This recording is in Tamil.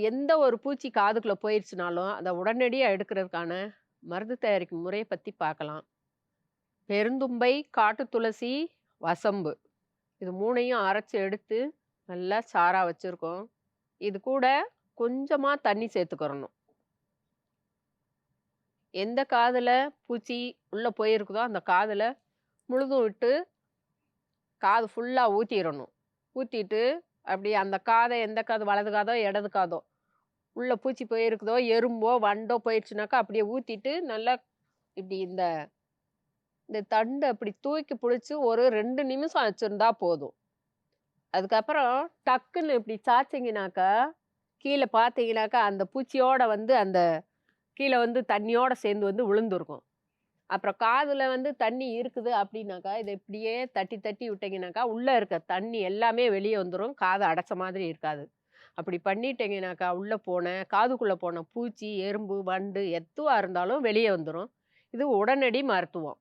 எந்த ஒரு பூச்சி காதுக்குள்ள போயிருச்சுனாலும், அத உடனடியா எடுக்கிறதுக்கான மருந்து தயாரிக்கும் முறைய பத்தி பார்க்கலாம். பெருந்தும்பை, காட்டு துளசி, வசம்பு இது 3யும் அரைச்சு எடுத்து நல்லா சாறா வச்சிருக்கோம். இது கூட கொஞ்சமா தண்ணி சேர்த்துக்கிறணும். எந்த காதுல பூச்சி உள்ள போயிருக்குதோ, அந்த காதுல முழுதும் விட்டு காது ஃபுல்லா ஊத்திரணும். ஊத்திட்டு அப்படி அந்த காத எந்த காது வலது காதோ, இடது காதோ உள்ள பூச்சி போயிருக்குதோ, எறும்போ, வண்டோ போயிருச்சுனாக்கா அப்படியே ஊத்திட்டு நல்லா இப்படி இந்த இந்த தண்ட அப்படி தூக்கி புடிச்சு ஒரு 2 நிமிஷம் வச்சிருந்தா போதும். அதுக்கப்புறம் டக்குன்னு இப்படி சாய்ச்சீங்கனாக்கா, கீழ பார்த்தீங்கனாக்கா, அந்த பூச்சியோட வந்து அந்த கீழ வந்து தண்ணியோட சேர்ந்து வந்து விழுந்திருக்கும். அப்புறம் காதுல வந்து தண்ணி இருக்குது அப்படின்னாக்கா, இத இப்படியே தட்டி தட்டி விட்டீங்கனாக்கா, உள்ள இருக்க தண்ணி எல்லாமே வெளிய வந்துரும். காத அடைச்ச மாதிரி இருக்காது. அப்படி பண்ணிட்டீங்கனாக்கா, உள்ள போன காதுக்குள்ள போன பூச்சி, எறும்பு, வண்டு எதுவா இருந்தாலும் வெளிய வந்துரும். இது உடனடி மருத்துவம்.